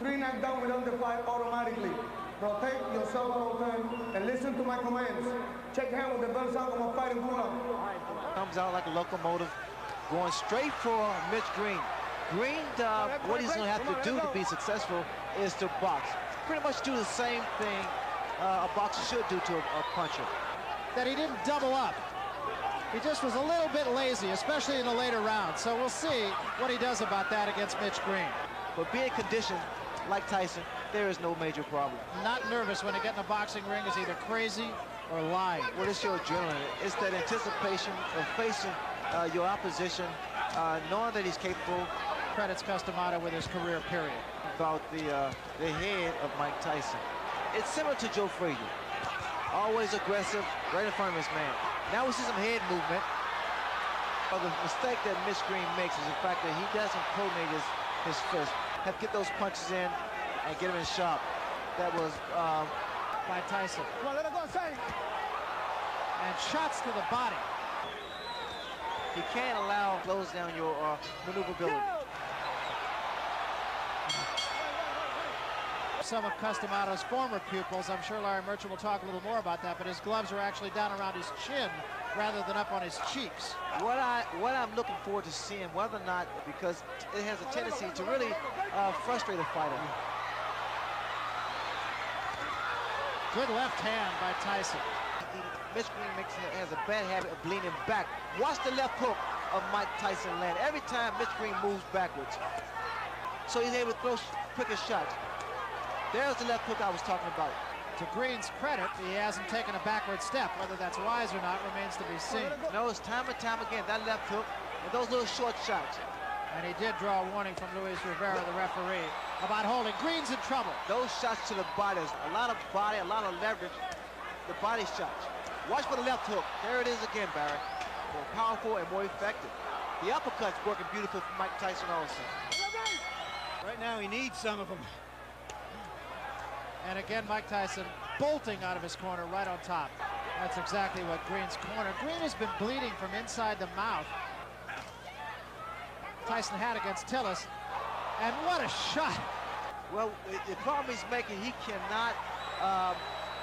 3 knockdown without the fight automatically. Protect yourself open and listen to my commands. Check hand with the belt sound of a fighting Bruno. Comes out like a locomotive, going straight for Mitch Green. Green, what he's going to have to do to be successful is to box. Pretty much do the same thing a boxer should do to a puncher. That he didn't double up. He just was a little bit lazy, especially in the later rounds. So we'll see what he does about that against Mitch Green. But being conditioned like Tyson, there is no major problem. Not nervous when they get in the boxing ring is either crazy or lying. What is your adrenaline? It's that anticipation of facing your opposition, knowing that he's capable. Credits Customato with his career period. About the head of Mike Tyson. It's similar to Joe Frazier. Always aggressive, right in front of his man. Now we see some head movement. The mistake that Mitch Green makes is the fact that he doesn't coordinate his fist. Have to get those punches in and get him in sharp. That was by Tyson. Come on, let it go, say. And shots to the body. He can't allow close down your maneuverability. Some of Customato's former pupils, I'm sure Larry Merchant will talk a little more about that, but his gloves are actually down around his chin rather than up on his cheeks. What I'm looking forward to seeing, whether or not, because it has a tendency to really frustrate a fighter. Good left hand by Tyson. Mitch Green has a bad habit of leaning back. Watch the left hook of Mike Tyson land every time Mitch Green moves backwards. So he's able to throw quicker shots. There's the left hook I was talking about. To Green's credit, he hasn't taken a backward step. Whether that's wise or not remains to be seen. No, it's time and time again, that left hook and those little short shots. And he did draw a warning from Luis Rivera, the referee, about holding. Green's in trouble. Those shots to the body, a lot of body, a lot of leverage. The body shots. Watch for the left hook. There it is again, Barry. More powerful and more effective. The uppercut's working beautiful for Mike Tyson also. Right now he needs some of them. And again, Mike Tyson bolting out of his corner right on top. That's exactly what Green's corner. Green has been bleeding from inside the mouth. Tyson had against Tillis. And what a shot. Well, the problem he's making, he cannot...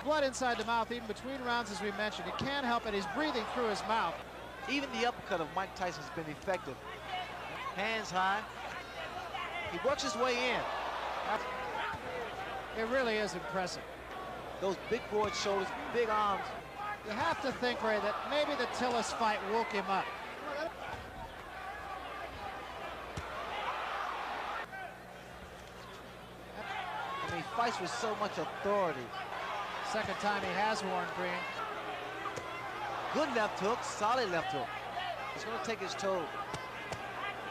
Blood inside the mouth, even between rounds, as we mentioned. He can't help it. He's breathing through his mouth. Even the uppercut of Mike Tyson has been effective. Hands high. He works his way in. It really is impressive. Those big broad shoulders, big arms. You have to think, Ray, that maybe the Tillis fight woke him up. And he fights with so much authority. Second time he has warned Green. Good left hook, solid left hook. He's going to take his toe.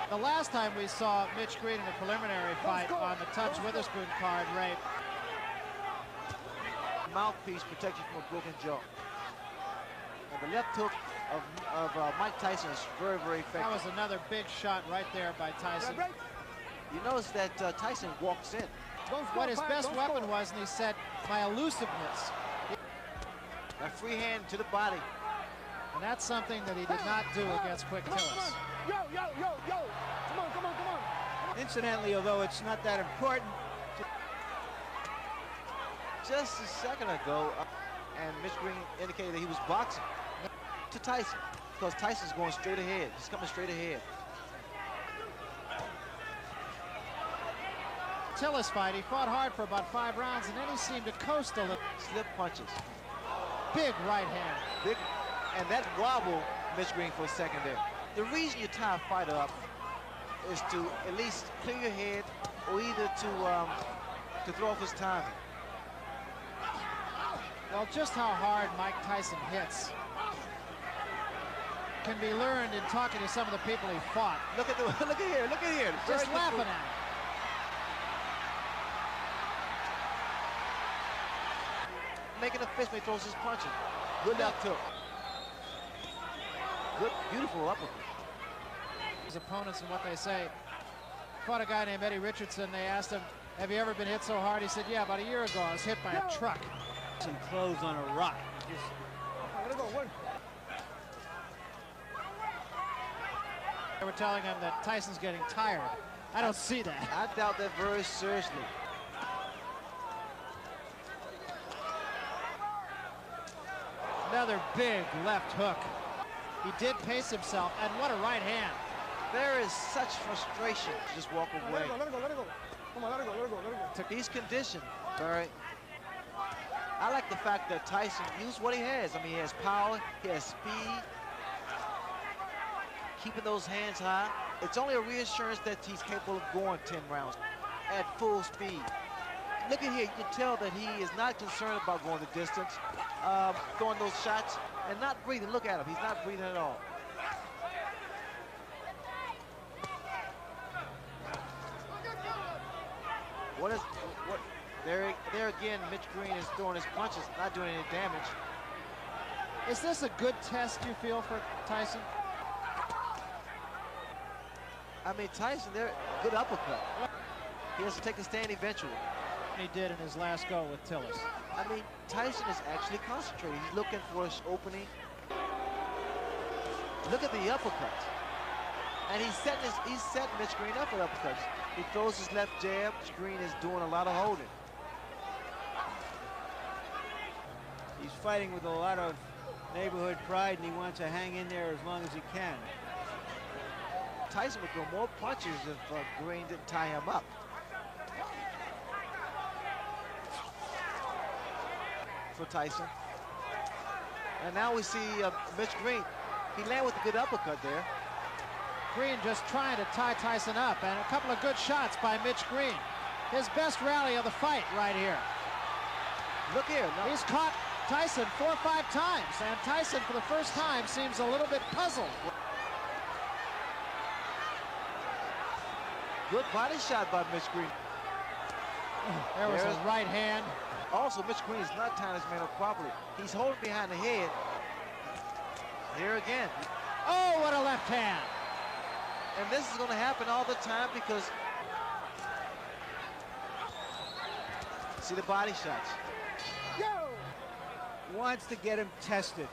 The last time we saw Mitch Green in a preliminary fight on the Tubbs Witherspoon card, Ray. Mouthpiece protects you from a broken jaw. And the left hook of Mike Tyson is very, very effective. That was another big shot right there by Tyson. You notice that Tyson walks in. What his best weapon was, and he said, my elusiveness. A free hand to the body. And that's something that he did not do against Quick Tillis. Yo. Come on. Incidentally, although it's not that important. Just a second ago, and Mitch Green indicated that he was boxing to Tyson, because Tyson's going straight ahead. He's coming straight ahead. Tillis fight, he fought hard for about 5 rounds, and then he seemed to coast a little. Slip punches. Big right hand. Big, and that wobbled Mitch Green for a second there. The reason you tie a fighter up is to at least clear your head, or either to throw off his timing. Well, just how hard Mike Tyson hits can be learned in talking to some of the people he fought. Look at here. Just laughing at him. Making a fist when he throws his punches. Good left hook. Good, beautiful uppercut. His opponents and what they say. Fought a guy named Eddie Richardson. They asked him, have you ever been hit so hard? He said, yeah, about a year ago I was hit by a truck. Some clothes on a rock. They were telling him that Tyson's getting tired. I don't see that. I doubt that very seriously. Another big left hook. He did pace himself, and what a right hand. There is such frustration. Just walk away. Let it go, let it go. Come on, let it go, let it go, let it go. He's conditioned, Barry. I like the fact that Tyson used what he has. I mean, he has power, he has speed, keeping those hands high. It's only a reassurance that he's capable of going 10 rounds at full speed. Look at here, you can tell that he is not concerned about going the distance, throwing those shots, and not breathing. Look at him, he's not breathing at all. There again, Mitch Green is throwing his punches, not doing any damage. Is this a good test, you feel, for Tyson? I mean, Tyson, they're good uppercut. He has to take a stand eventually. He did in his last go with Tillis. I mean, Tyson is actually concentrating. He's looking for an opening. Look at the uppercut. And he's setting Mitch Green up with uppercuts. He throws his left jab. Green is doing a lot of holding. He's fighting with a lot of neighborhood pride, and he wants to hang in there as long as he can. Tyson would throw more punches if Green didn't tie him up. For Tyson. And now we see Mitch Green. He landed with a good uppercut there. Green just trying to tie Tyson up, and a couple of good shots by Mitch Green. His best rally of the fight right here. Look here. No. He's caught Tyson 4 or 5 times, and Tyson for the first time seems a little bit puzzled. Good body shot by Mitch Green. There was a right hand. Also, Mitch Green is not tying his man up properly. He's holding behind the head. Here again. Oh, what a left hand. And this is going to happen all the time because see the body shots. Wants to get him tested.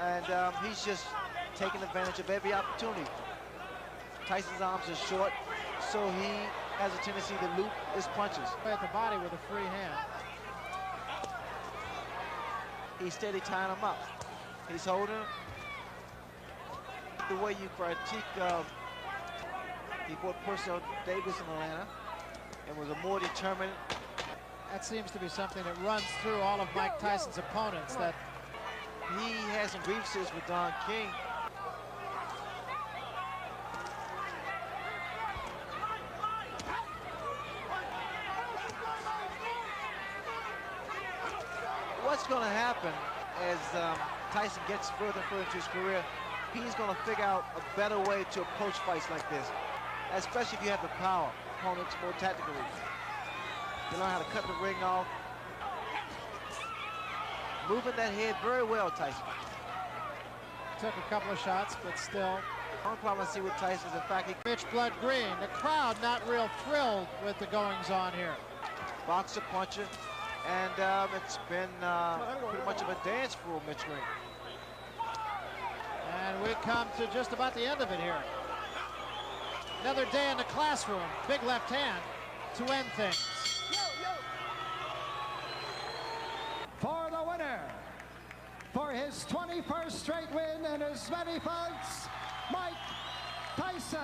And he's just taking advantage of every opportunity. Tyson's arms are short, so he has a tendency to loop his punches. At the body with a free hand. He's steady tying him up. He's holding him. The way you critique, he fought Puerto Davis in Atlanta and was a more determined. That seems to be something that runs through all of Mike Tyson's opponents, that he has some grievances with Don King. What's going to happen as Tyson gets further and further into his career, he's going to figure out a better way to approach fights like this, especially if you have the power, opponents more tactically. You learn how to cut the ring off. Moving that head very well, Tyson. took a couple of shots, but still. One problem I see with Tyson is the fact he... Mitch Blood Green, the crowd not real thrilled with the goings on here. Boxer, puncher, and it's been pretty much of a dance for Mitch Green. And we come to just about the end of it here. Another day in the classroom. Big left hand to end things. For the winner, for his 21st straight win in as many fights, Mike Tyson.